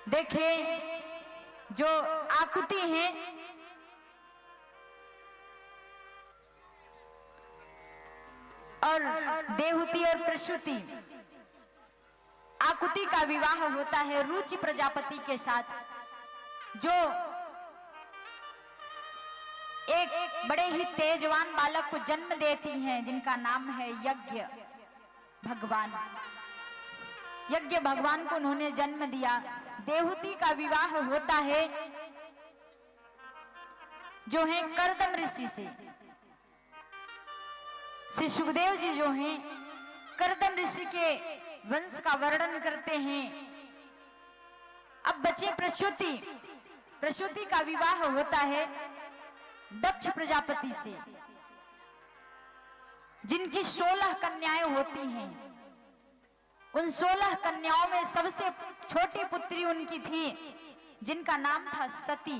देखें जो आकुति हैं और देवहूति और प्रसूति, आकुति का विवाह होता है रुचि प्रजापति के साथ, जो एक बड़े ही तेजवान बालक को जन्म देती हैं, जिनका नाम है यज्ञ भगवान। यज्ञ भगवान को उन्होंने जन्म दिया। देवहूति का विवाह होता है जो है कर्दम ऋषि से। श्री सुखदेव जी जो हैं कर्दम ऋषि के वंश का वर्णन करते हैं। अब बचे प्रसूति। प्रसूति का विवाह होता है दक्ष प्रजापति से, जिनकी 16 कन्याएं होती हैं। उन 16 कन्याओं में सबसे छोटी पुत्री उनकी थी, जिनका नाम था सती,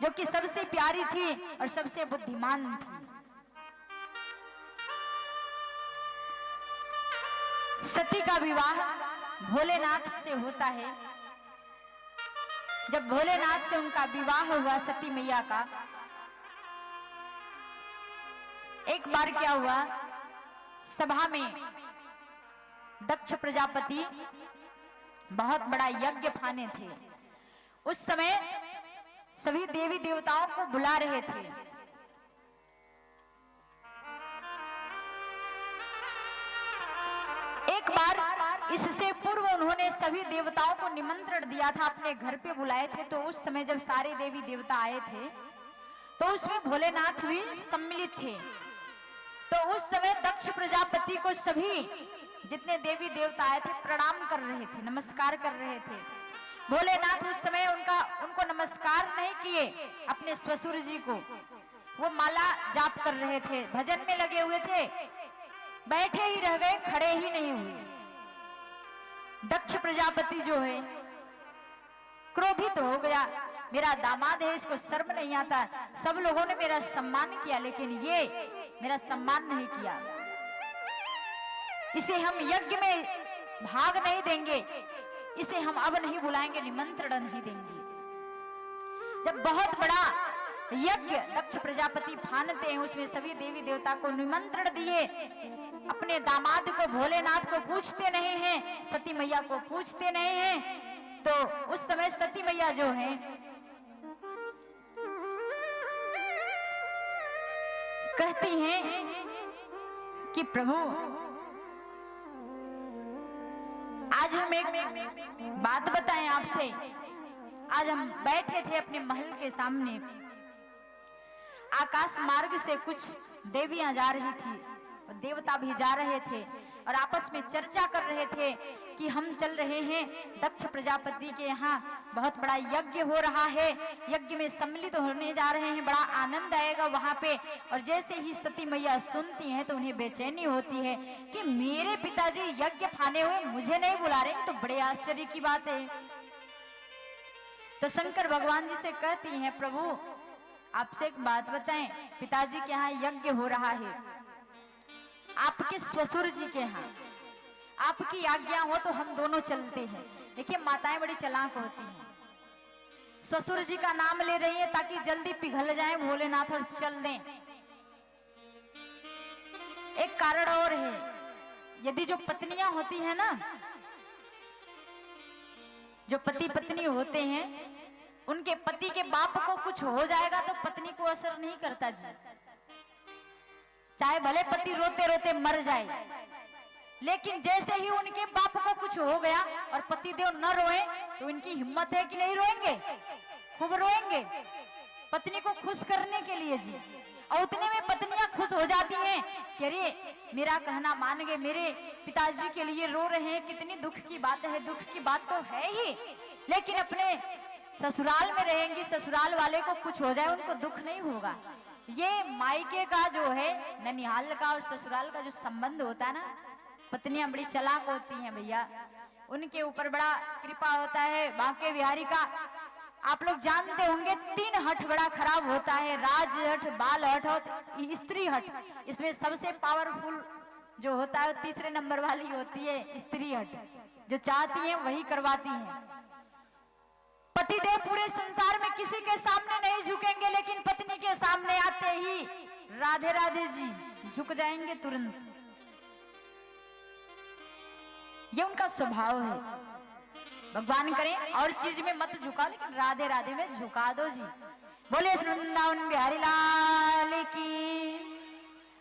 जो कि सबसे प्यारी थी और सबसे बुद्धिमान थी। सती का विवाह भोलेनाथ से होता है। जब भोलेनाथ से उनका विवाह हुआ सती मैया का, एक बार क्या हुआ, सभा में दक्ष प्रजापति बहुत बड़ा यज्ञ फाने थे। उस समय सभी देवी देवताओं को बुला रहे थे। एक बार इससे पूर्व उन्होंने सभी देवताओं को निमंत्रण दिया था, अपने घर पे बुलाए थे। तो उस समय जब सारे देवी देवता आए थे तो उसमें भोलेनाथ भी सम्मिलित थे। तो उस समय दक्ष प्रजापति को सभी जितने देवी देवता आए थे प्रणाम कर रहे थे, नमस्कार कर रहे थे। भोलेनाथ उस समय उनको नमस्कार नहीं किए, अपने ससुर जी को वो माला जाप कर रहे थे, भजन में लगे हुए थे, बैठे ही रह गए, खड़े ही नहीं हुए। दक्ष प्रजापति जो है क्रोधित हो गया, मेरा दामाद है, इसको शर्म नहीं आता, सब लोगों ने मेरा सम्मान किया लेकिन ये मेरा सम्मान नहीं किया, इसे हम यज्ञ में भाग नहीं देंगे, इसे हम अब नहीं बुलाएंगे, निमंत्रण नहीं देंगे। जब बहुत बड़ा यज्ञ दक्ष प्रजापति फानते हैं, उसमें सभी देवी देवता को निमंत्रण दिए, अपने दामाद को भोलेनाथ को पूछते नहीं हैं, सती मैया को पूछते नहीं हैं। तो उस समय सती मैया जो है कहती हैं कि प्रभु आज हम एक बात बताएं आपसे। आज हम बैठे थे अपने महल के सामने, आकाश मार्ग से कुछ देवियां जा रही थी और देवता भी जा रहे थे और आपस में चर्चा कर रहे थे कि हम चल रहे हैं दक्ष प्रजापति के यहाँ, बहुत बड़ा यज्ञ हो रहा है, यज्ञ में सम्मिलित होने जा रहे हैं, बड़ा आनंद आएगा वहां पे। और जैसे ही सती मैया सुनती हैं तो उन्हें बेचैनी होती है कि मेरे पिताजी यज्ञ फाने हुए मुझे नहीं बुला रहे, तो बड़े आश्चर्य की बात है। तो शंकर भगवान जी से कहती हैं, प्रभु आपसे एक बात बताएं, पिताजी के यहाँ यज्ञ हो रहा है, आपके ससुर जी के यहाँ, आपकी आज्ञा हो तो हम दोनों चलते हैं। देखिए माताएं बड़ी चालाक होती हैं, ससुर जी का नाम ले रही है ताकि जल्दी पिघल जाए भोलेनाथ और चल दें। एक कारण और है, यदि जो पत्नियां होती है ना, जो पति पत्नी होते हैं, उनके पति के बाप को कुछ हो जाएगा तो पत्नी को असर नहीं करता जी, चाहे भले पति रोते रोते मर जाए, लेकिन जैसे ही उनके बाप को कुछ हो गया और पतिदेव न रोए तो इनकी हिम्मत है कि नहीं रोएंगे, खूब रोएंगे पत्नी को खुश करने के लिए जी। और उतने में पत्नियां खुश हो जाती हैं कि अरे मेरा कहना मान गए, मेरे पिताजी के लिए रो रहे हैं, कितनी दुख की बात है, दुख की बात तो है ही, लेकिन अपने ससुराल में रहेंगी, ससुराल वाले को कुछ हो जाए उनको दुख नहीं होगा। ये मायके का जो है, ननिहाल का और ससुराल का जो संबंध होता है ना, पत्नियां बड़ी चालाक होती हैं भैया, उनके ऊपर बड़ा कृपा होता है। बांके बिहारी का आप लोग जानते होंगे 3 हठ बड़ा खराब होता है, राज हठ, बाल हठ और स्त्री हठ। इसमें सबसे पावरफुल जो होता है 3रे नंबर वाली होती है स्त्री हठ, जो चाहती है वही करवाती है। पतिदेव पूरे संसार में किसी के सामने नहीं झुकेंगे, लेकिन पत्नी के सामने आते ही राधे राधे जी झुक जाएंगे तुरंत। ये उनका स्वभाव है। भगवान करें और चीज में मत झुका, लेकिन राधे राधे में झुका दो जी। बोले वृंदावन बिहारी लाल की,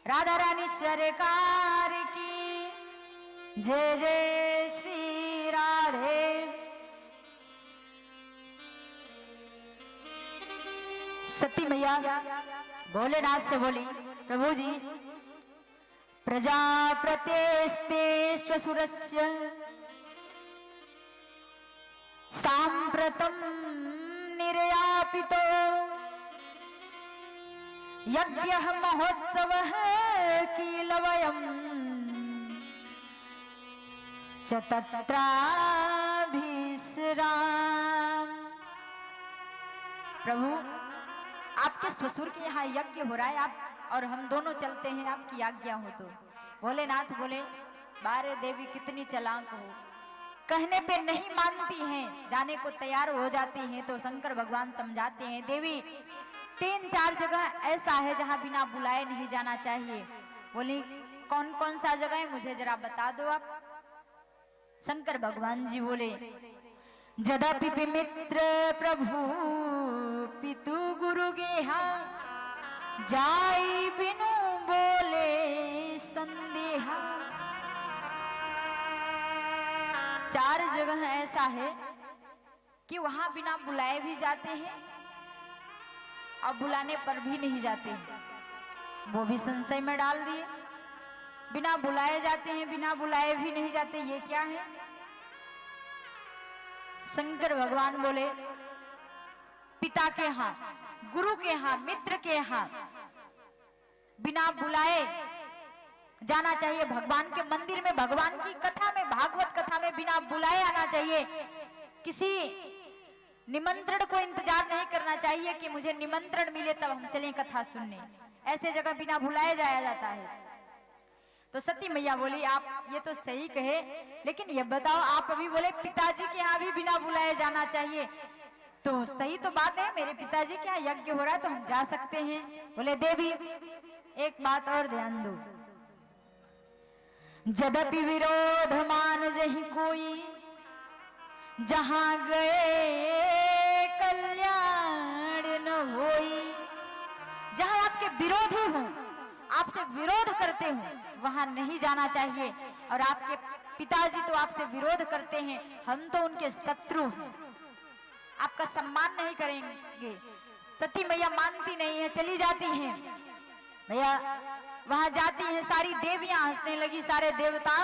राधा रानी सरकार की जय जय श्री राधे। सती मैया भोलेनाथ से बोली, प्रभु जी प्रजापतेस्ते श्वशुरस्य सांप्रतम निर्यापितो यज्ञः महोत्सवः कीलवयम् च तत्राभिसराम। प्रभु आपके ससुर के यहाँ यज्ञ हो रहा है, आप और हम दोनों चलते हैं, आपकी आज्ञा हो तो। भोलेनाथ बोले, बारे देवी कितनी चालाक हो, कहने पे नहीं मानती हैं, जाने को तैयार हो जाती हैं। तो शंकर भगवान समझाते हैं, देवी 3-4 जगह ऐसा है जहाँ बिना बुलाए नहीं जाना चाहिए। बोली कौन कौन सा जगह है, मुझे जरा बता दो आप। शंकर भगवान जी बोले, जदपि मित्र प्रभु पितु गुरु गेहा जाई बिनु बोले संदेहा। 4 जगह ऐसा है कि वहां बिना बुलाए भी जाते हैं और बुलाने पर भी नहीं जाते हैं, वो भी संशय में डाल दिए। बिना बुलाए जाते हैं, बिना बुलाए भी नहीं जाते, ये क्या है? शंकर भगवान बोले, पिता के यहाँ, गुरु के यहाँ, मित्र के यहाँ बिना बुलाए जाना चाहिए। भगवान के मंदिर में, भगवान की कथा में, भागवत कथा में बिना बुलाए आना चाहिए। किसी निमंत्रण को इंतजार नहीं करना चाहिए कि मुझे निमंत्रण मिले तब हम चलें कथा सुनने। ऐसे जगह बिना बुलाए जाया जाता है। तो सती मैया बोली, आप ये तो सही कहे, लेकिन ये बताओ, आप अभी बोले पिताजी के यहाँ भी बिना बुलाए जाना चाहिए, तो सही तो बात है, मेरे पिताजी के यहाँ यज्ञ हो रहा है तो हम जा सकते हैं। बोले देवी एक बात और ध्यान दो, जदपि विरोध मान जही कोई, जहां गए कल्याण न होई। जहां आपके विरोधी हो, आपसे विरोध करते हो, वहां नहीं जाना चाहिए। और आपके पिताजी तो आपसे विरोध करते हैं, हम तो उनके शत्रु हैं, आपका सम्मान नहीं करेंगे। सती मैया मानती नहीं है, चली जाती हैं। भैया वहां जाती हैं, सारी देवियां हंसने लगी, सारे देवता,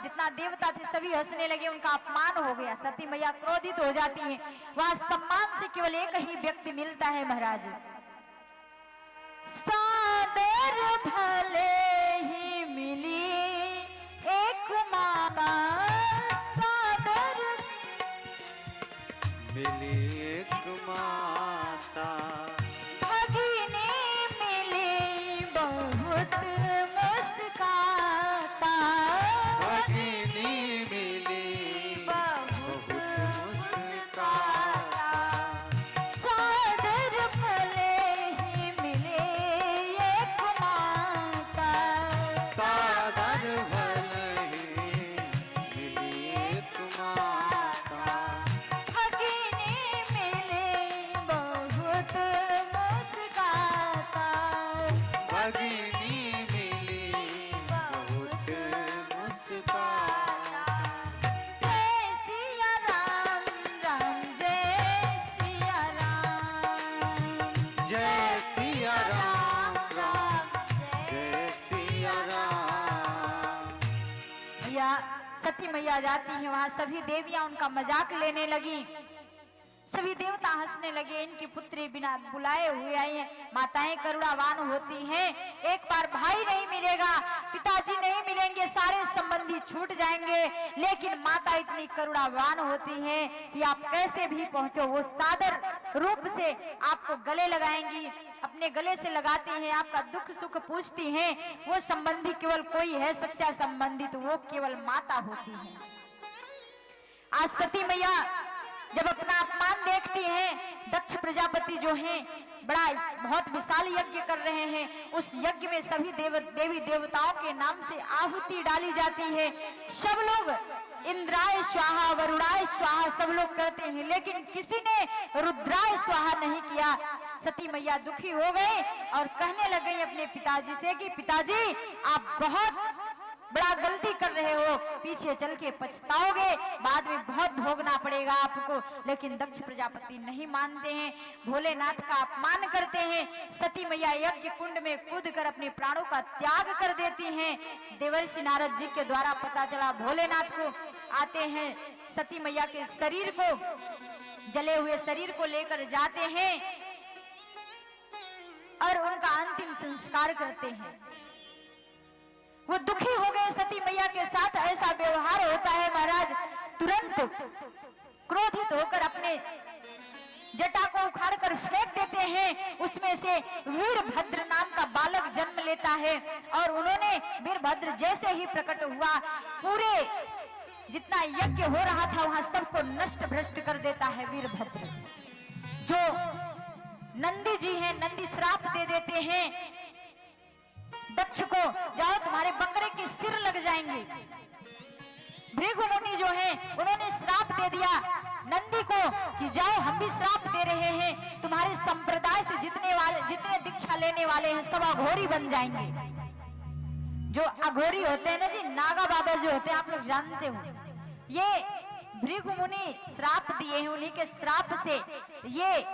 जितना देवता थे सभी हंसने लगे, उनका अपमान हो गया। सती मैया क्रोधित हो जाती हैं। वहां सम्मान से केवल एक ही व्यक्ति मिलता है महाराज, सादर भले ही मिली एक माता, सादर मिली एक माता, भगिनी मिली बहुत मुस्काता, भगिनी मिली बहुत मुस्काता, सादर भले ही मिले एक माता, सादर भले ही मिली एक माता, भगिनी मिले बहुत मुस्काता, भगिनी मिली बहुत मुस्काता। जय सिया राम राम जय सिया राम, जय सिया राम राम जय सिया राम। भैया सती मैया जाती है, वहां सभी देवियां उनका मजाक लेने लगी, सभी देवता हंसने लगे, इनकी पुत्री बिना बुलाए हुए आई है। माताएं करुणावान होती हैं, एक बार भाई नहीं मिलेगा, पिताजी नहीं मिलेंगे, सारे संबंधी छूट जाएंगे, लेकिन माता इतनी करुणावान होती हैं कि आप कैसे भी पहुंचो, वो सादर रूप से आपको गले लगाएंगी, अपने गले से लगाती हैं, आपका दुख सुख पूछती हैं। वो संबंधी केवल कोई है सच्चा संबंधी, तो वो केवल माता होती है। आज सती मैया जब अपना अपमान देखती हैं, दक्ष प्रजापति जो हैं बड़ा बहुत विशाल यज्ञ कर रहे हैं, उस यज्ञ में सभी देवी देवताओं के नाम से आहुति डाली जाती है। सब लोग इंद्राय स्वाहा वरुणाय स्वाहा सब लोग कहते हैं, लेकिन किसी ने रुद्राय स्वाहा नहीं किया। सती मैया दुखी हो गए और कहने लग गई अपने पिताजी से कि पिताजी आप बहुत बड़ा गलती कर रहे हो, पीछे चल के पछताओगे, बाद में बहुत भोगना पड़ेगा आपको। लेकिन दक्ष प्रजापति नहीं मानते हैं, भोलेनाथ का अपमान करते हैं। सती मैया यज्ञ कुंड में कूदकर अपने प्राणों का त्याग कर देती हैं। देवर्षि नारद जी के द्वारा पता चला, भोलेनाथ को आते हैं, सती मैया के शरीर को, जले हुए शरीर को लेकर जाते हैं और उनका अंतिम संस्कार करते हैं। वो दुखी हो गए, सती मैया के साथ ऐसा व्यवहार होता है महाराज, तुरंत क्रोधित होकर अपने जटा को उखाड़कर फेंक देते हैं। उसमें से वीरभद्र नाम का बालक जन्म लेता है और उन्होंने वीरभद्र जैसे ही प्रकट हुआ, पूरे जितना यज्ञ हो रहा था वहां सबको नष्ट भ्रष्ट कर देता है वीरभद्र। जो नंदी जी हैं, नंदी श्राप दे देते हैं दक्ष को, जाओ तुम्हारे बकरे के सिर लग जाएंगे। भृगु मुनि जो हैं उन्होंने श्राप दे दिया नंदी को कि जाओ हम भी श्राप दे रहे हैं, तुम्हारे संप्रदाय से जितने दीक्षा लेने वाले हैं सब अघोरी बन जाएंगे। जो अघोरी होते हैं ना जी, नागा बाबा जो होते हैं, आप लोग जानते हो, ये भृगु मुनि श्राप दिए हैं। उन्हीं के श्राप से ये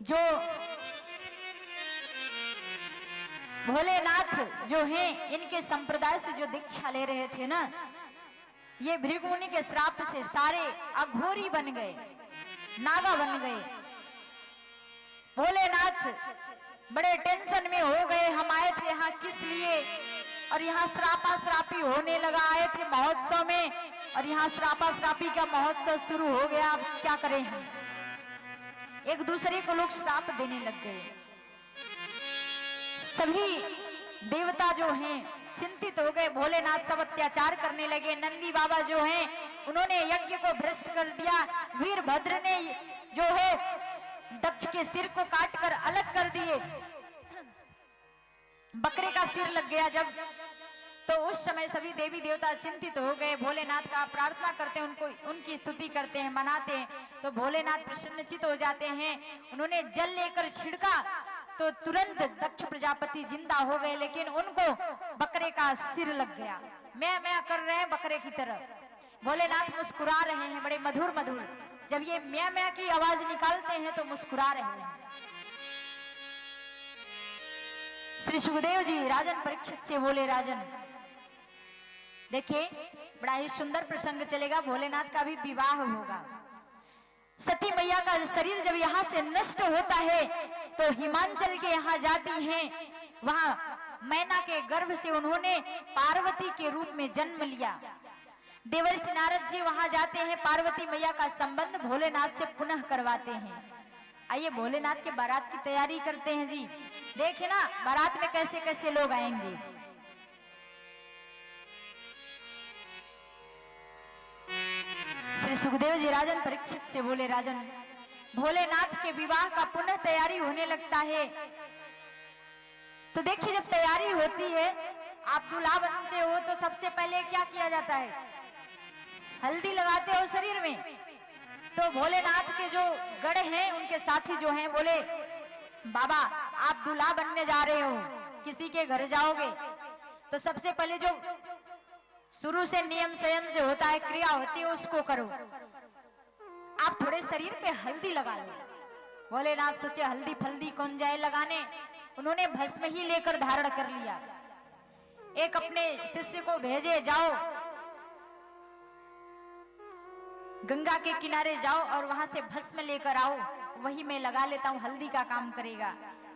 जो भोलेनाथ जो हैं इनके संप्रदाय से जो दीक्षा ले रहे थे ना, ये भृगु मुनि के श्राप से सारे अघोरी बन गए, नागा बन गए। भोलेनाथ बड़े टेंशन में हो गए, हम आए थे यहाँ किस लिए, और यहाँ श्रापा श्रापी होने लगा। आए थे महोत्सव में और यहाँ श्रापा श्रापी का महोत्सव शुरू हो गया, अब क्या करें हम। एक दूसरे को लोग श्राप देने लग गए। सभी देवता जो हैं चिंतित हो गए, भोलेनाथ सब अत्याचार करने लगे। नंदी बाबा जो हैं उन्होंने यज्ञ को भ्रष्ट कर दिया। वीरभद्र ने जो है दक्ष के सिर को काटकर अलग कर दिए, बकरे का सिर लग गया जब, तो उस समय सभी देवी देवता चिंतित हो गए। भोलेनाथ का प्रार्थना करते हैं, उनको उनकी स्तुति करते हैं, मनाते हैं, तो भोलेनाथ प्रसन्नचित हो जाते हैं। उन्होंने जल लेकर छिड़का तो तुरंत दक्ष प्रजापति जिंदा हो गए, लेकिन उनको बकरे का सिर लग गया। मैं कर रहे हैं बकरे की तरह। भोलेनाथ मुस्कुरा रहे हैं, बड़े मधुर मधुर। जब ये मैं की आवाज निकालते हैं तो मुस्कुरा रहे हैं। श्री सुखदेव जी राजन परीक्षित से बोले, राजन देखिए बड़ा ही सुंदर प्रसंग चलेगा, भोलेनाथ का भी विवाह होगा। सती मैया का शरीर जब यहाँ से नष्ट होता है तो हिमांचल के यहाँ जाती हैं, वहां मैना के गर्भ से उन्होंने पार्वती के रूप में जन्म लिया। देवर्षि नारद जी वहां जाते हैं, पार्वती मैया का संबंध भोलेनाथ से पुनः करवाते हैं। आइए भोलेनाथ के बारात की तैयारी करते हैं जी। देखिए ना बारात में कैसे कैसे लोग आएंगे। श्री सुखदेव जी राजन परीक्षित से बोले, राजन भोलेनाथ के विवाह का पुनः तैयारी होने लगता है। तो देखिए जब तैयारी होती है, आप दूल्हा बनते हो तो सबसे पहले क्या किया जाता है, हल्दी लगाते हो शरीर में। तो भोलेनाथ के जो गढ़ हैं उनके साथी जो हैं बोले, बाबा आप दूल्हा बनने जा रहे हो, किसी के घर जाओगे तो सबसे पहले जो शुरू से नियम संयम से होता है, क्रिया होती है, उसको करो। आप थोड़े शरीर पे हल्दी लगा लो। भोलेनाथ सोचे हल्दी फल्दी कौन जाए लगाने, उन्होंने भस्म ही लेकर धारण कर लिया। एक अपने शिष्य को भेजे, जाओ गंगा के किनारे जाओ और वहां से भस्म लेकर आओ, वही मैं लगा लेता हूं, हल्दी का काम करेगा।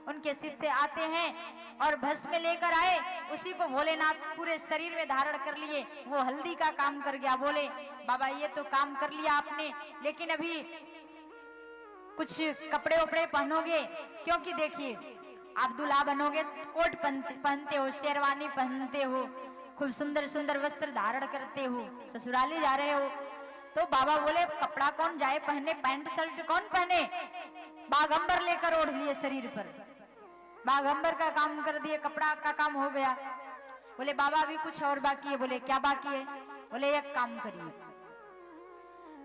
उनके शिष्य आते हैं और भस्म लेकर आए, उसी को भोलेनाथ पूरे शरीर में धारण कर लिए, वो हल्दी का काम कर गया। बोले बाबा ये तो काम कर लिया आपने, लेकिन अभी कुछ कपड़े वपड़े पहनोगे, क्योंकि देखिए आप दूल्हा बनोगे, कोट पहनते हो, शेरवानी पहनते हो, खूब सुंदर सुंदर वस्त्र धारण करते हो, ससुराले जा रहे हो, तो बाबा बोले कपड़ा कौन जाए पहने, पैंट शर्ट कौन पहने, बागंबर लेकर ओढ़ लिए शरीर पर, बागंबर का काम कर दिए, कपड़ा का काम हो गया। बोले बाबा अभी कुछ और बाकी है। बोले क्या बाकी है? बोले एक काम करिए,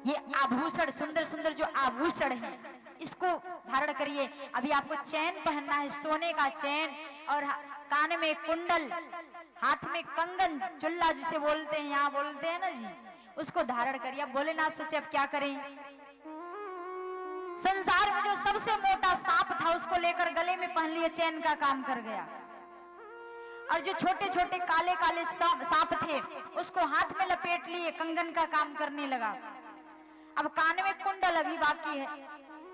ये आभूषण सुंदर सुंदर जो आभूषण है इसको धारण करिए। अभी आपको चैन पहनना है, सोने का चैन, और कान में कुंडल, हाथ में कंगन, चुल्ला जिसे बोलते हैं, यहाँ बोलते हैं ना जी, उसको धारण करिए। अब भोलेनाथ सोचे अब क्या करें। संसार में जो सबसे मोटा सांप था उसको लेकर गले में पहन लिए, चैन का काम कर गया। और जो छोटे छोटे काले काले सांप थे उसको हाथ में लपेट लिए, कंगन का काम करने लगा। अब कान में कुंडल अभी बाकी है,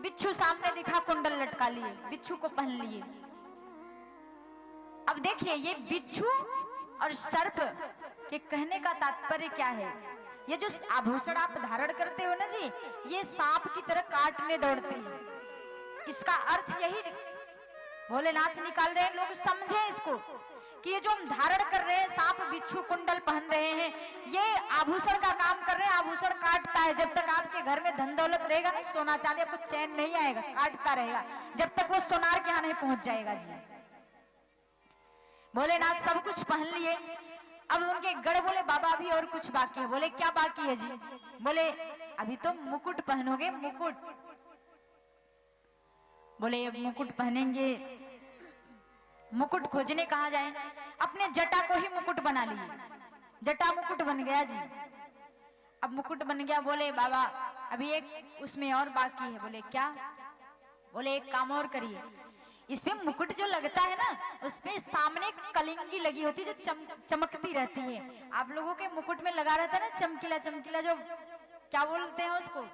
बिच्छू सामने दिखा, कुंडल लटका लिए, बिच्छू को पहन लिए। अब देखिए ये बिच्छू और सर्प के कहने का तात्पर्य क्या है। ये जो आभूषण आप धारण करते हो ना जी, ये सांप की तरह काटने दौड़ते हैं। इसका अर्थ यही भोलेनाथ निकाल रहे हैं, लोग समझे इसको कि ये जो हम धारण कर रहे हैं, सांप बिच्छू कुंडल पहन रहे हैं, ये आभूषण का काम कर रहे हैं। आभूषण काटता है, जब तक आपके घर में धन दौलत रहेगा ना, सोना चांदी, आपको चैन नहीं आएगा, काटता रहेगा जब तक वो सोनार के यहाँ नहीं पहुंच जाएगा जी। भोलेनाथ सब कुछ पहन लिए। अब उनके गढ़ बोले बाबा अभी और कुछ बाकी है। बोले क्या बाकी है जी? बोले अभी तो मुकुट पहनोगे, मुकुट। बोले अब मुकुट पहनेंगे, मुकुट खोजने कहाँ जाए? अपने जटा को ही मुकुट बना लिए, जटा मुकुट बन गया जी। अब मुकुट बन गया। बोले बाबा अभी एक उसमें और बाकी है। बोले क्या? बोले एक काम और करिए, इसमें मुकुट जो लगता है ना, उसमें सामने कलिंगी लगी होती है जो चमकती रहती है। आप लोगों के मुकुट में लगा रहता है ना चमकीला चमकीला, जो क्या बोलते हैं उसको,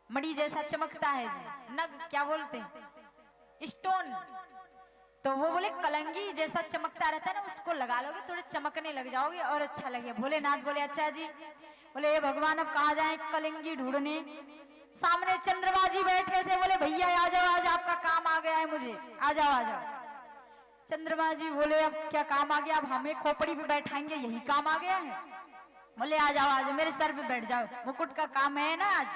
मणि जैसा चमकता है जी, नग क्या बोलते हैं, स्टोन। तो वो बोले कलंगी जैसा चमकता रहता है ना, उसको लगा लोगे, थोड़े चमकने लग जाओगे और अच्छा लगे। भोलेनाथ बोले अच्छा जी। बोले भगवान अब कहाँ जाए कलंगी ढूंढने? सामने चंद्रमा जी बैठे थे। बोले भैया आ जाओ, आज आपका काम आ गया है मुझे, आ जाओ आ जाओ। चंद्रमा जी बोले अब क्या काम आ गया? अब हमें खोपड़ी पे बैठाएंगे, यही काम आ गया है। बोले आ जाओ आ जाओ, मेरे सर पे बैठ जाओ, मुकुट का काम है ना आज,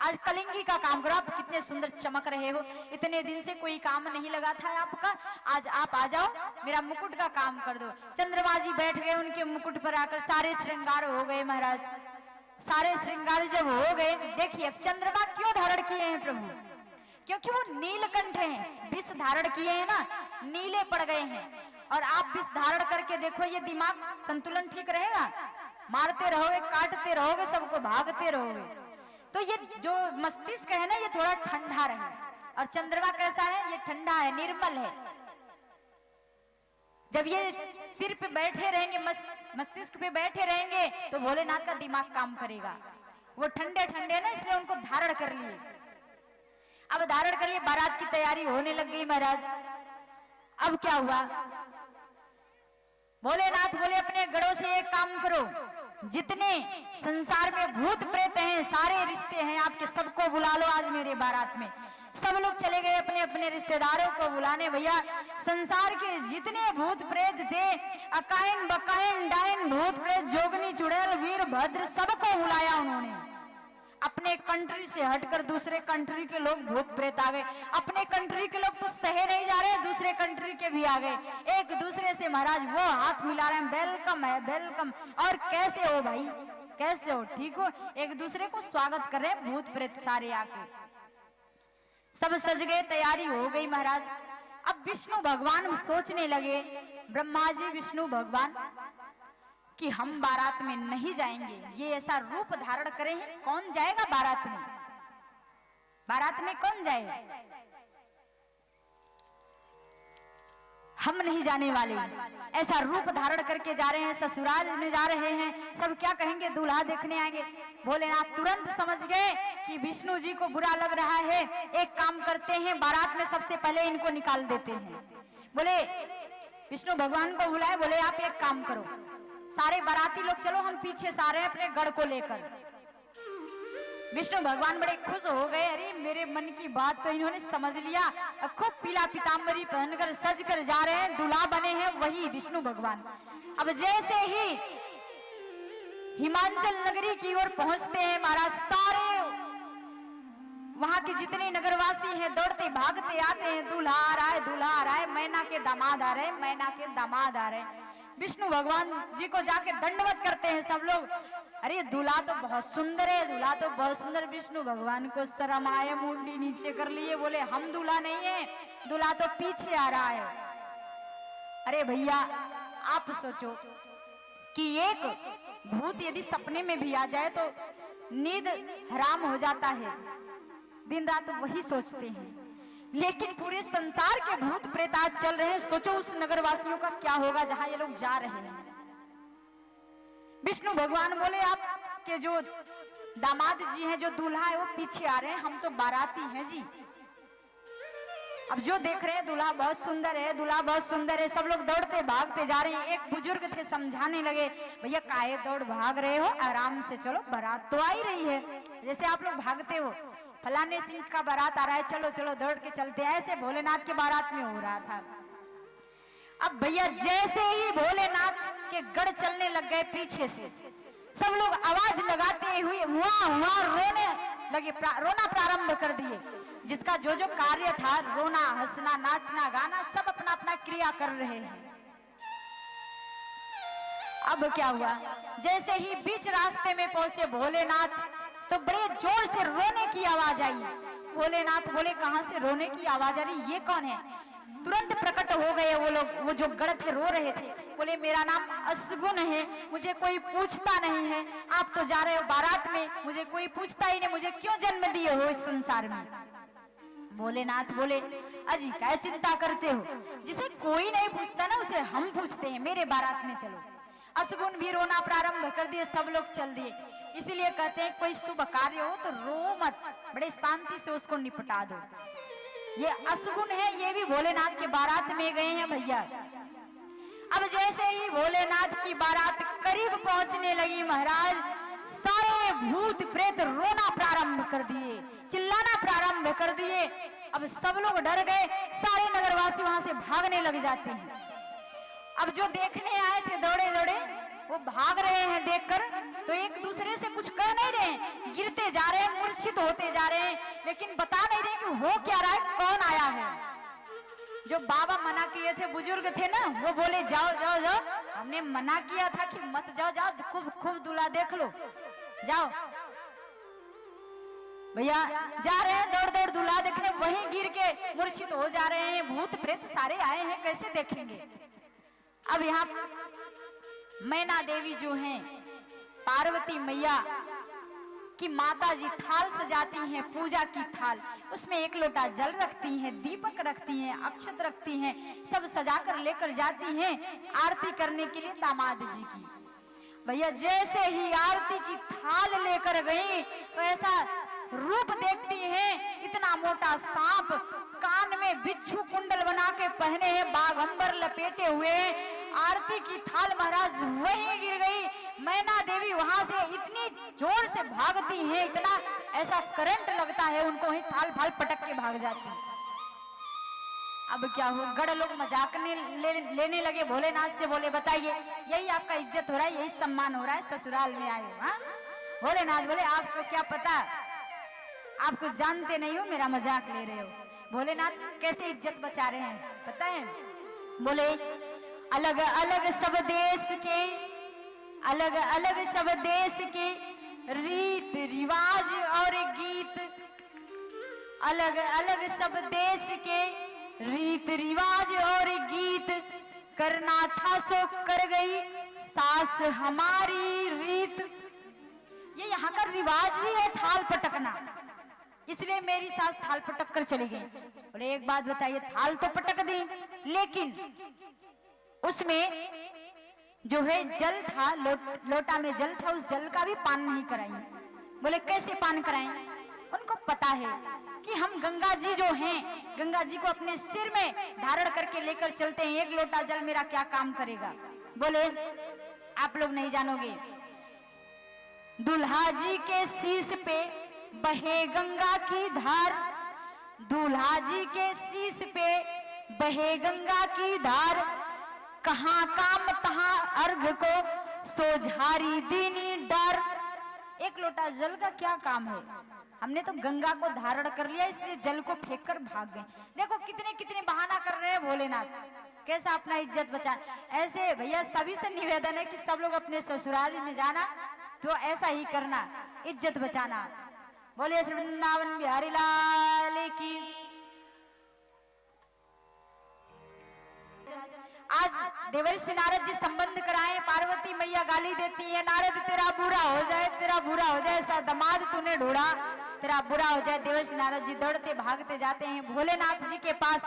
आज कलिंगी का काम करो। आप कितने सुंदर चमक रहे हो, इतने दिन से कोई काम नहीं लगा था आपका, आज आप आ जाओ, मेरा मुकुट का काम कर दो। चंद्रमा जी बैठ गए, उनके मुकुट पर आकर सारे श्रृंगार हो गए महाराज। सारे श्रृंगार जब हो गए, देखिए अब चंद्रमा क्यों धारण किए हैं प्रभु? क्योंकि वो नीलकंठ हैं, विष धारण किए हैं ना, नीले पड़ गए हैं। और आप विष धारण करके देखो, ये दिमाग संतुलन ठीक रहेगा? मारते रहोगे, काटते रहोगे, सबको भागते रहोगे। तो ये जो मस्तिष्क है ना, ये थोड़ा ठंडा रहे। और चंद्रमा कैसा है? ये ठंडा है, निर्मल है। जब ये सिर पे बैठे रहेंगे, मस्तिष्क पे बैठे रहेंगे, तो भोलेनाथ का दिमाग काम करेगा। वो ठंडे ठंडे ना, इसलिए उनको धारण कर लिए। अब धारण कर लिए, बारात की तैयारी होने लग गई महाराज। अब क्या हुआ? भोलेनाथ बोले अपने गढ़ों से एक काम करो, जितने संसार में भूत प्रेत हैं, सारे रिश्ते हैं आपके, सबको बुला लो आज मेरे बारात में। सब लोग चले गए अपने अपने रिश्तेदारों को बुलाने। भैया संसार के जितने भूत प्रेत थे, अकाइन बकाइन डाइन भूत प्रेत, जोगनी चुड़ैल वीरभद्र, सबको बुलाया उन्होंने। अपने कंट्री से हटकर दूसरे कंट्री के लोग भूत प्रेत आ गए। अपने कंट्री के लोग तो सहे नहीं जा रहे, दूसरे कंट्री के भी आ गए। एक दूसरे से महाराज वो हाथ मिला रहे हैं, वेलकम है वेलकम, और कैसे हो भाई, कैसे हो, ठीक हो, एक दूसरे को स्वागत कर रहे हैं भूत प्रेत सारे आके। सब सज गए, तैयारी हो गई महाराज। अब विष्णु भगवान सोचने लगे, ब्रह्मा जी विष्णु भगवान, कि हम बारात में नहीं जाएंगे। ये ऐसा रूप धारण करे हैं, कौन जाएगा बारात में? बारात में कौन जाएगा? हम नहीं जाने वाले। ऐसा रूप धारण करके जा रहे हैं, ससुराल में जा रहे हैं, सब क्या कहेंगे, दूल्हा देखने आएंगे। भोलेनाथ तुरंत समझ गए कि विष्णु जी को बुरा लग रहा है। एक काम करते हैं, बारात में सबसे पहले इनको निकाल देते हैं। बोले विष्णु भगवान को बुलाए, बोले आप एक काम करो, सारे बाराती लोग चलो, हम पीछे से आ रहे हैं अपने गढ़ को लेकर। विष्णु भगवान बड़े खुश हो गए, अरे मेरे मन की बात तो इन्होंने समझ लिया। खूब पीला पीताम्बरी पहनकर सज कर जा रहे हैं, दूल्हा बने हैं वही विष्णु भगवान। अब जैसे ही हिमाचल नगरी की ओर पहुंचते हैं महाराज। सारे वहां के जितने नगरवासी हैं दौड़ते भागते आते हैं, दूल्हा आ रहा है, दूल्हा आ रहा है, मैना के दामाद आ रहे हैं, मैना के दामाद आ रहे हैं। विष्णु भगवान जी को जाके दंडवत करते हैं सब लोग। अरे दूल्हा तो बहुत सुंदर है, दूल्हा तो बहुत सुंदर। विष्णु भगवान को शर्म आए, मुंडी नीचे कर लिए, बोले हम दूल्हा नहीं है, दूल्हा तो पीछे आ रहा है। अरे भैया आप सोचो कि एक भूत यदि सपने में भी आ जाए तो नींद हराम हो जाता है, दिन रात वही सोचते हैं। लेकिन पूरे संसार के भूत प्रेत आज चल रहे हैं, सोचो उस नगरवासियों का क्या होगा जहां ये लोग जा रहे हैं। विष्णु भगवान बोले आपके जो दामाद जी हैं, जो दूल्हा है वो पीछे आ रहे हैं, हम तो बाराती हैं जी। अब जो देख रहे हैं दूल्हा बहुत सुंदर है, दूल्हा बहुत सुंदर है, सब लोग दौड़ते भागते जा रहे हैं। एक बुजुर्ग थे समझाने लगे, भैया काहे दौड़ भाग रहे हो, आराम से चलो, बारात तो आ ही रही है। जैसे आप लोग भागते हो फलाने सिंह का बारात आ रहा है, चलो चलो दौड़ के चलते, ऐसे भोलेनाथ के बारात में हो रहा था। अब भैया जैसे ही भोलेनाथ के गढ़ चलने लग गए, पीछे से सब लोग आवाज लगाते हुए हुआ रोने लगे, रोना प्रारंभ कर दिए। जिसका जो जो कार्य था, रोना, हंसना, नाचना, गाना, सब अपना अपना क्रिया कर रहे हैं। अब क्या हुआ, जैसे ही बीच रास्ते में पहुंचे भोलेनाथ तो बड़े जोर से रोने की आवाज आई। भोलेनाथ बोले कहां से रोने की आवाज आ रही, ये कौन है? तुरंत प्रकट हो गए वो लोग, वो जो गढ़ थे, रो रहे थे। बोले मेरा नाम असगुन है, मुझे कोई पूछता नहीं है, आप तो जा रहे हो बारात में, मुझे कोई पूछता ही नहीं, मुझे क्यों जन्म दिए हो इस संसार में? भोलेनाथ बोले अजी क्या चिंता करते हो, जिसे कोई नहीं पूछता ना उसे हम पूछते हैं, मेरे बारात में चलो। असगुन भी रोना प्रारंभ कर दिए, सब लोग चल दिए। इसलिए कहते हैं कोई शुभ कार्य हो तो रो मत, बड़े शांति से उसको निपटा दो। ये असगुन है, ये भी भोलेनाथ के बारात में गए हैं भैया। अब जैसे ही भोलेनाथ की बारात करीब पहुंचने लगी महाराज, सारे भूत प्रेत रोना प्रारंभ कर दिए, चिल्लाना प्रारंभ कर दिए। अब सब लोग डर गए, सारे नगरवासी वहां से भागने लग जाते हैं। अब जो देखने आए थे दौड़े दौड़े वो भाग रहे हैं देखकर, तो एक दूसरे से कुछ कह नहीं रहे, गिरते जा रहे हैं, मूर्छित होते जा रहे हैं, लेकिन बता नहीं रहे कि हो क्या रहा है, कौन आया है। जो बाबा मना किए थे, बुजुर्ग थे ना, वो बोले जाओ जाओ जाओ, हमने मना किया था कि मत जाओ, जाओ खूब खूब दूल्हा देख लो, जाओ। भैया जा रहे हैं दौड़ दौड़ दूल्हा देखने, वहीं गिर के मूर्छित हो जा रहे हैं। भूत प्रेत सारे आए हैं, कैसे देखेंगे? अब यहाँ मैना देवी जो हैं, पार्वती मैया की माता जी थाल सजाती हैं, पूजा की थाल, उसमें एक लोटा जल रखती हैं, दीपक रखती हैं, अक्षत रखती हैं, सब सजाकर लेकर जाती हैं आरती करने के लिए दामाद जी की। भैया जैसे ही आरती की थाल लेकर गई तो ऐसा रूप देखती हैं, इतना मोटा सांप, कान में बिच्छू कुंडल बना के पहने हैं, बाघंबर लपेटे हुए, आरती की थाल महाराज वहीं गिर गई। मैना देवी वहां से इतनी जोर से भागती हैं, इतना ऐसा करंट लगता है उनको, ही थाल फाल पटक के भाग जाती हैं। अब क्या हो, गढ़ लोग मजाक लेने लगे भोलेनाथ से, बोले बताइए यही आपका इज्जत हो रहा है, यही सम्मान हो रहा है, ससुराल में आए हो? भोलेनाथ बोले आपको क्या पता, आप कुछ जानते नहीं हो, मेरा मजाक ले रहे हो। भोलेनाथ कैसे इज्जत बचा रहे हैं पता है? बोले अलग अलग सब देश के, अलग अलग सब देश के रीत रिवाज और गीत, अलग अलग सब देश के रीत रिवाज और गीत, करना था सो कर गई सास हमारी रीत। ये यहाँ का रिवाज ही है थाल पटकना, इसलिए मेरी सास थाल पटक कर चली गई। बोले एक बात बताइए, थाल तो पटक दी, लेकिन उसमें जो है जल था, लोटा में जल था, उस जल का भी पान नहीं कराई। बोले कैसे पान कराएं? उनको पता है कि हम गंगा जी जो हैं, गंगा जी को अपने सिर में धारण करके लेकर चलते हैं, एक लोटा जल मेरा क्या काम करेगा? बोले आप लोग नहीं जानोगे, दुल्हा जी के शीश पे बहे गंगा की धार, दूल्हा जी के शीश पे बहे गंगा की धार, कहाँ काम तहाँ अर्घ को सोझारी दीनी डर। एक लोटा जल का क्या काम है, हमने तो गंगा को धारण कर लिया इसलिए जल को फेंक कर भाग गए। देखो कितने कितने बहाना कर रहे हैं भोलेनाथ, कैसा अपना इज्जत बचा। ऐसे भैया सभी से निवेदन है कि सब लोग अपने ससुराल में जाना तो ऐसा ही करना, इज्जत बचाना। बोलिए श्री वृंदावन बिहारी लाल की। आज देवर्षि नारद जी संबंध कराए, पार्वती मैया गाली देती है, नारद तेरा बुरा हो जाए, तेरा बुरा हो जाए, ऐसा दामाद तूने ढूंढा, तेरा बुरा हो जाए। देवर्षि नारद जी दौड़ते भागते जाते हैं भोलेनाथ जी के पास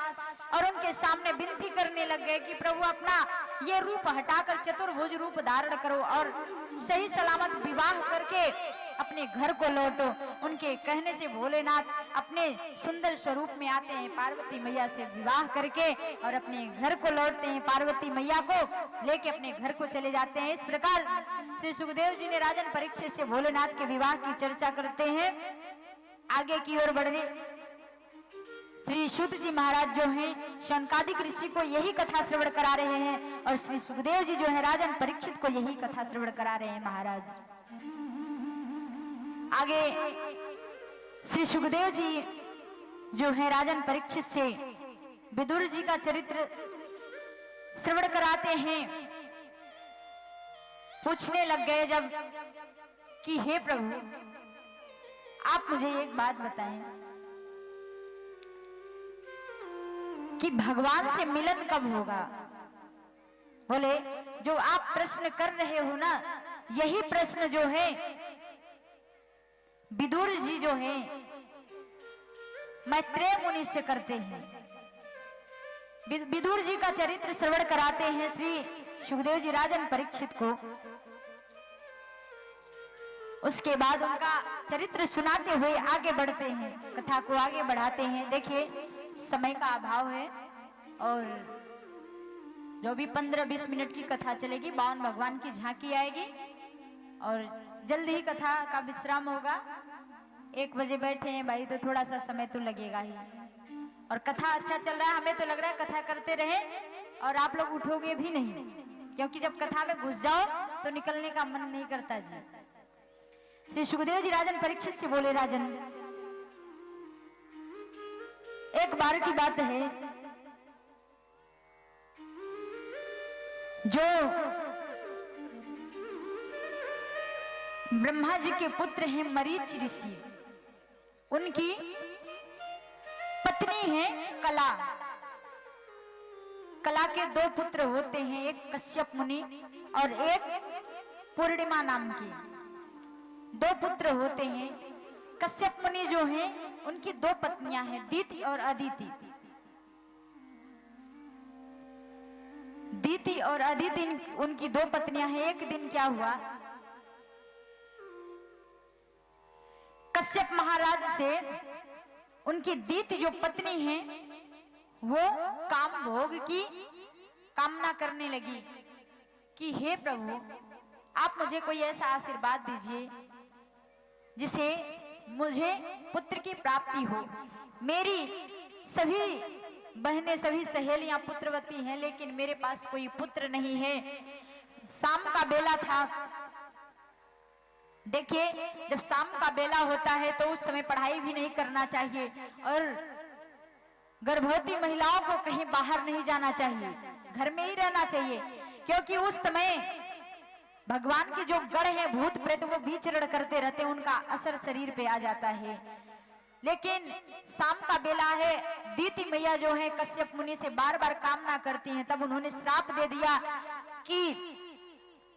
और उनके सामने विनती करने लग गए कि प्रभु अपना ये रूप हटाकर चतुर्भुज रूप धारण करो और सही सलामत विवाह करके अपने घर को लौटो। उनके कहने से भोलेनाथ अपने सुंदर स्वरूप में आते हैं, पार्वती मैया से विवाह करके और अपने घर को लौटते हैं, पार्वती मैया को लेके अपने घर को चले जाते हैं। इस प्रकार श्री सुखदेव जी ने राजन परीक्षित से भोलेनाथ के विवाह की चर्चा करते हैं। आगे की ओर बढ़ने श्री सूत जी महाराज जो हैं शौनकादिक ऋषि को यही कथा श्रवण करा रहे हैं और श्री सुखदेव जी जो है राजन परीक्षित को यही कथा श्रवण करा रहे हैं महाराज। आगे श्री सुखदेव जी जो है राजन परीक्षित से विदुर जी का चरित्र श्रवण कराते हैं। पूछने लग गए जब कि हे प्रभु आप मुझे एक बात बताएं कि भगवान से मिलन कब होगा। बोले जो आप प्रश्न कर रहे हो ना, यही प्रश्न जो है विदुर जी जो है मैत्रेय मुनि से करते हैं। विदुर जी का चरित्र श्रवण कराते हैं श्री सुखदेव जी राजन परीक्षित को। उसके बाद उनका चरित्र सुनाते हुए आगे बढ़ते हैं, कथा को आगे बढ़ाते हैं। देखिए समय का अभाव है और जो भी 15-20 मिनट की कथा चलेगी, 52 भगवान की झांकी आएगी और जल्द ही कथा का विश्राम होगा। 1 बजे बैठे हैं भाई तो थोड़ा सा समय तो लगेगा ही और कथा अच्छा चल रहा है, हमें तो लग रहा है कथा करते रहे और आप लोग उठोगे भी नहीं, क्योंकि जब कथा में घुस जाओ तो निकलने का मन नहीं करता जी। श्री सुखदेव जी राजन परीक्षित से बोले राजन एक बार की बात है, जो ब्रह्मा जी के पुत्र हैं मरीच ऋषि, उनकी पत्नी है कला। कला के 2 पुत्र होते हैं, एक कश्यप मुनि और एक पूर्णिमा नाम की। 2 पुत्र होते हैं। कश्यप मुनि जो हैं उनकी 2 पत्नियां हैं, दीति और अदिति। दीति और अदिति उनकी 2 पत्नियां हैं। एक दिन क्या हुआ, कश्यप महाराज से उनकी दीति जो पत्नी है वो काम भोग की कामना करने लगी कि हे प्रभु आप मुझे कोई ऐसा आशीर्वाद दीजिए जिसे मुझे पुत्र की प्राप्ति हो। मेरी सभी बहनें सभी सहेलियां पुत्रवती हैं, लेकिन मेरे पास कोई पुत्र नहीं है। शाम का बेला था। देखिए जब शाम का बेला होता है तो उस समय पढ़ाई भी नहीं करना चाहिए और गर्भवती महिलाओं को कहीं बाहर नहीं जाना चाहिए, घर में ही रहना चाहिए, क्योंकि उस समय भगवान के जो गण है भूत प्रेत वो विचरण करते रहते हैं, उनका असर शरीर पे आ जाता है। लेकिन शाम का बेला है, दीति मैया जो है कश्यप मुनि से बार बार कामना करती हैं, तब उन्होंने श्राप दे दिया कि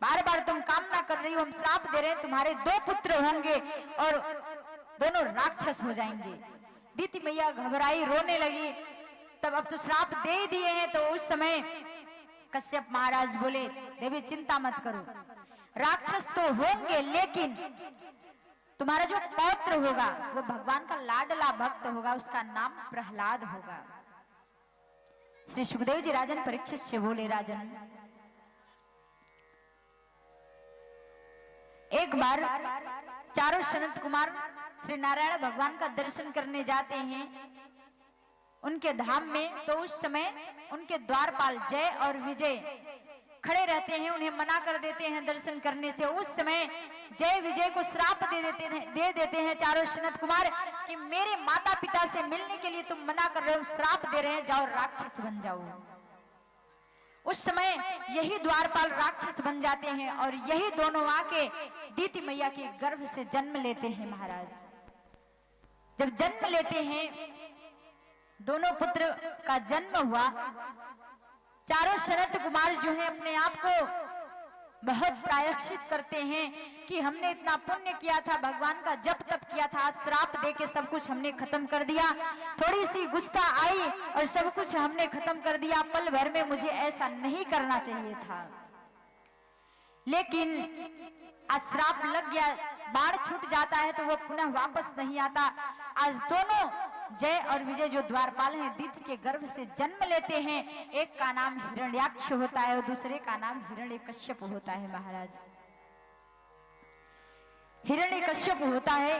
बार बार तुम कामना कर रही हो, हम श्राप दे रहे हैं, तुम्हारे 2 पुत्र होंगे और दोनों राक्षस हो जाएंगे। दीति मैया घबराई, रोने लगी। तब अब तो श्राप दे ही दिए हैं, तो उस समय कश्यप महाराज बोले देवी चिंता मत करो, राक्षस तो होंगे लेकिन तुम्हारा जो पौत्र होगा वो भगवान का लाडला भक्त होगा, उसका नाम प्रहलाद होगा। श्री सुखदेव जी राजन परीक्षित से बोले राजन एक बार चारों सनत कुमार श्री नारायण भगवान का दर्शन करने जाते हैं उनके धाम में, तो उस समय उनके द्वारपाल जय और विजय खड़े रहते हैं, उन्हें मना कर देते हैं दर्शन करने से। उस समय जय विजय को श्राप दे देते हैं चारों सनत कुमार कि मेरे माता पिता से मिलने के लिए तुम मना कर रहे हो, श्राप दे रहे हैं, जाओ राक्षस बन जाओ। उस समय यही द्वारपाल राक्षस बन जाते हैं और यही दोनों आके दीति मैया के गर्भ से जन्म लेते हैं। महाराज जब जन्म लेते हैं, दोनों पुत्र का जन्म हुआ, चारों सनत कुमार जो है अपने आप को बहुत प्रायश्चित करते हैं कि हमने इतना पुण्य किया था, भगवान का जप तप किया था, आज श्राप देके सब कुछ हमने खत्म कर दिया, थोड़ी सी गुस्सा आई और सब कुछ हमने खत्म कर दिया, पल भर में मुझे ऐसा नहीं करना चाहिए था। लेकिन आज श्राप लग गया, बाण छूट जाता है तो वो पुनः वापस नहीं आता। आज दोनों जय और विजय जो द्वारपाल हैं दीति के गर्भ से जन्म लेते हैं। एक का नाम हिरण्याक्ष होता है और दूसरे का नाम हिरण्यकश्यप होता है। महाराज हिरण्यकश्यप होता है,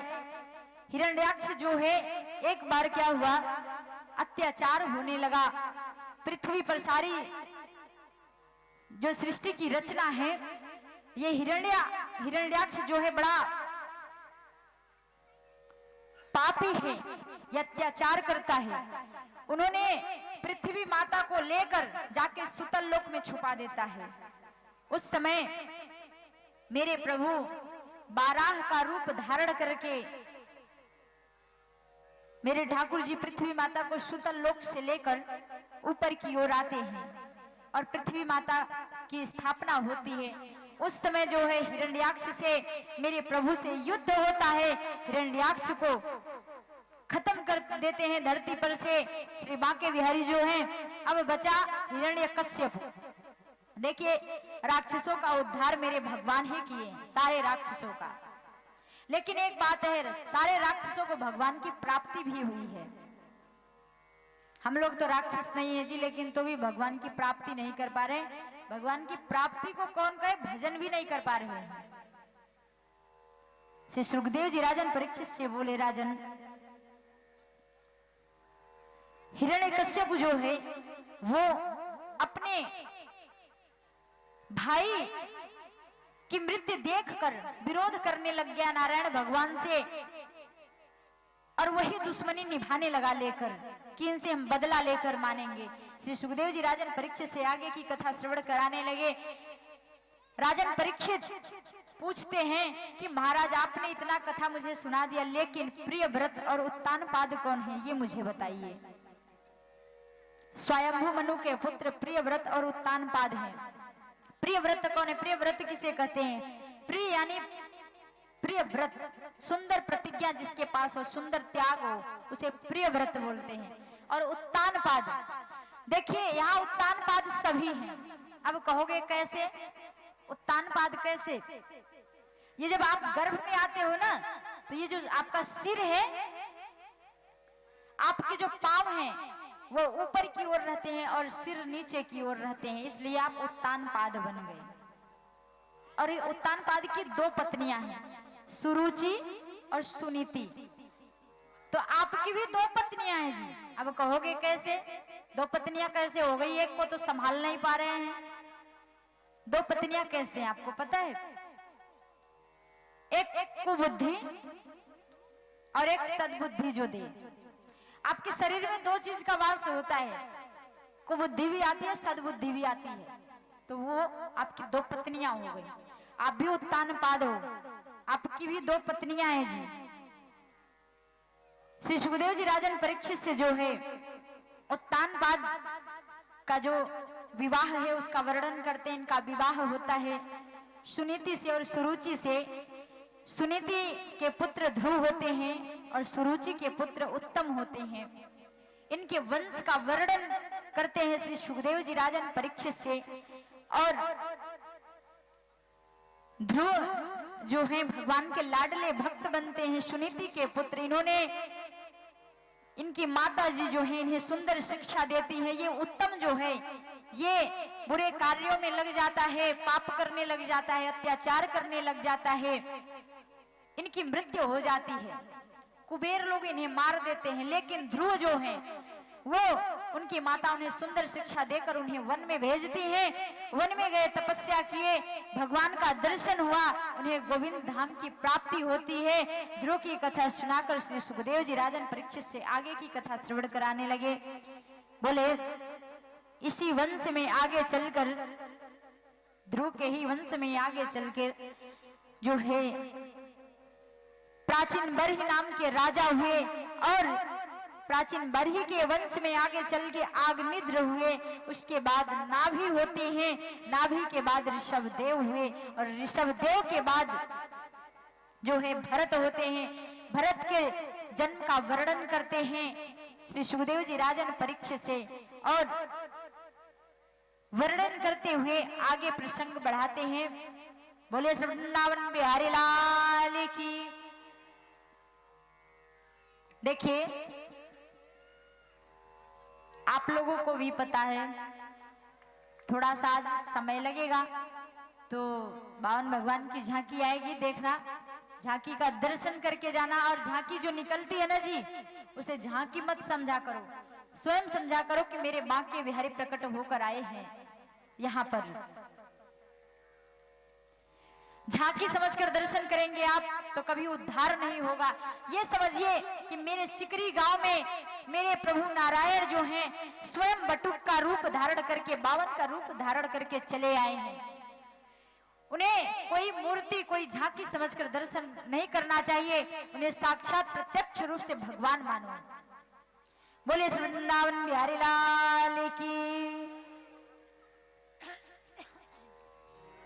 हिरण्याक्ष जो है, एक बार क्या हुआ, अत्याचार होने लगा पृथ्वी पर। सारी जो सृष्टि की रचना है, ये हिरण्याक्ष जो है बड़ा पापी है, ये अत्याचार करता है। उन्होंने पृथ्वी माता को लेकर जाके सुतल लोक में छुपा देता है। उस समय मेरे प्रभु बाराह का रूप धारण करके मेरे ठाकुर जी पृथ्वी माता को सुतल लोक से लेकर ऊपर की ओर आते हैं और पृथ्वी माता की स्थापना होती है। उस समय जो है हिरण्याक्ष से मेरे प्रभु से युद्ध होता है, हिरण्याक्ष को खत्म कर देते हैं धरती पर से श्री बांके बिहारी जो हैं। अब बचा हिरण्यकश्यप। देखिए राक्षसों का उद्धार मेरे भगवान ही किए, सारे राक्षसों का। लेकिन एक बात है, सारे राक्षसों को भगवान की प्राप्ति भी हुई है। हम लोग तो राक्षस नहीं है जी, लेकिन तो भी भगवान की प्राप्ति नहीं कर पा रहे। भगवान की प्राप्ति को कौन कहे, भजन भी नहीं कर पा रहे हैं। श्री सुखदेव जी राजन परीक्षित से बोले, राजन हिरण्यकश्यप जो है वो अपने भाई की मृत्यु देखकर विरोध करने लग गया नारायण भगवान से, और वही दुश्मनी निभाने लगा लेकर कि इनसे हम बदला लेकर मानेंगे। श्री सुखदेव जी राजन परीक्षित से आगे की कथा श्रवण कराने लगे। राजन परीक्षित पूछते हैं कि महाराज आपने इतना कथा मुझे सुना दिया, लेकिन प्रियव्रत और उत्तानपाद कौन है, ये मुझे बताइए। स्वयंभू मनु के पुत्र प्रियव्रत और उत्तानपाद हैं। प्रियव्रत कौन है? प्रियव्रत किसे कहते हैं? प्रिय यानी प्रियव्रत, सुंदर प्रतिज्ञा जिसके पास हो, सुंदर त्याग हो, उसे प्रियव्रत बोलते हैं। और उत्तानपाद, देखिए यहाँ उत्तानपाद सभी हैं। अब कहोगे कैसे उत्तानपाद कैसे? ये जब आप गर्भ में आते हो ना, तो ये जो आपका सिर है, आपके जो पांव हैं वो ऊपर की ओर रहते हैं और सिर नीचे की ओर रहते हैं, इसलिए आप उत्तानपाद बन गए। और ये उत्तानपाद की दो पत्नियां हैं, सुरुचि और सुनीति। तो आपकी भी दो पत्नियां हैं जी। अब कहोगे कैसे, दो पत्नियां कैसे हो गई? एक को तो संभाल नहीं पा रहे हैं, दो पत्नियां कैसे हैं आपको पता है? एक कुबुद्धि और एक सद्बुद्धि जो दे। आपके शरीर में दो चीज का वास होता है, कुबुद्धि भी आती है, सद्बुद्धि भी आती है। तो वो आपकी दो पत्नियां हो गई। आप भी उत्तानपाद हो, आपकी भी दो पत्नियां हैं जी। श्री सुखदेव जी राजन परीक्षित से जो है उत्तानपाद का जो विवाह है उसका वर्णन करते हैं। इनका विवाह होता है सुनीति से और सुरुचि से। सुनीति के पुत्र ध्रुव होते हैं और सुरुचि के पुत्र उत्तम होते हैं। इनके वंश का वर्णन करते हैं श्री सुखदेव जी राजन परीक्षित से। और ध्रुव जो है भगवान के लाडले भक्त बनते हैं, सुनीति के पुत्र। इन्होंने, इनकी माता जी जो है इन्हें सुंदर शिक्षा देती है। ये उत्तम जो है ये बुरे कार्यों में लग जाता है, पाप करने लग जाता है, अत्याचार करने लग जाता है, इनकी मृत्यु हो जाती है। कुबेर लोग इन्हें मार देते हैं। लेकिन ध्रुव जो है वो उनकी माता उन्हें सुंदर शिक्षा देकर उन्हें वन में भेजती है। वन में गए, तपस्या किए, भगवान का दर्शन हुआ, उन्हें गोविंद धाम की प्राप्ति होती है। ध्रुव की कथा सुनाकर श्री सुखदेव जी राजन परीक्षित से आगे की कथा श्रवण कराने लगे। बोले इसी वंश में आगे चलकर, ध्रुव के ही वंश में आगे चलकर जो है प्राचीन बरही नाम के राजा हुए, और प्राचीन बरही के वंश में आगे चल के आग्निद्र हुए। उसके बाद नाभि होती है, नाभि के बाद ऋषभदेव हुए, और ऋषभदेव के बाद जो है भरत होते हैं। भरत के जन्म का वर्णन करते हैं श्री सुखदेव जी राजन परीक्षित से, और वर्णन करते हुए आगे प्रसंग बढ़ाते हैं। बोले वृंदावन बिहारी लाल की। देखिए, आप लोगों को भी पता है, थोड़ा सा समय लगेगा तो बावन भगवान की झांकी आएगी, देखना, झांकी का दर्शन करके जाना। और झांकी जो निकलती है ना जी, उसे झांकी मत समझा करो, स्वयं समझा करो कि मेरे बांके बिहारी प्रकट होकर आए हैं यहाँ पर। झांकी समझकर दर्शन करेंगे आप तो कभी उद्धार नहीं होगा। ये समझिए कि मेरे सिकरी गांव में मेरे प्रभु नारायण जो हैं स्वयं बटुक का रूप धारण करके, बावन का रूप धारण करके चले आए हैं। उन्हें कोई मूर्ति, कोई झांकी समझकर दर्शन नहीं करना चाहिए, उन्हें साक्षात प्रत्यक्ष रूप से भगवान मानो। बोले वृंदावन बिहारी लाल की।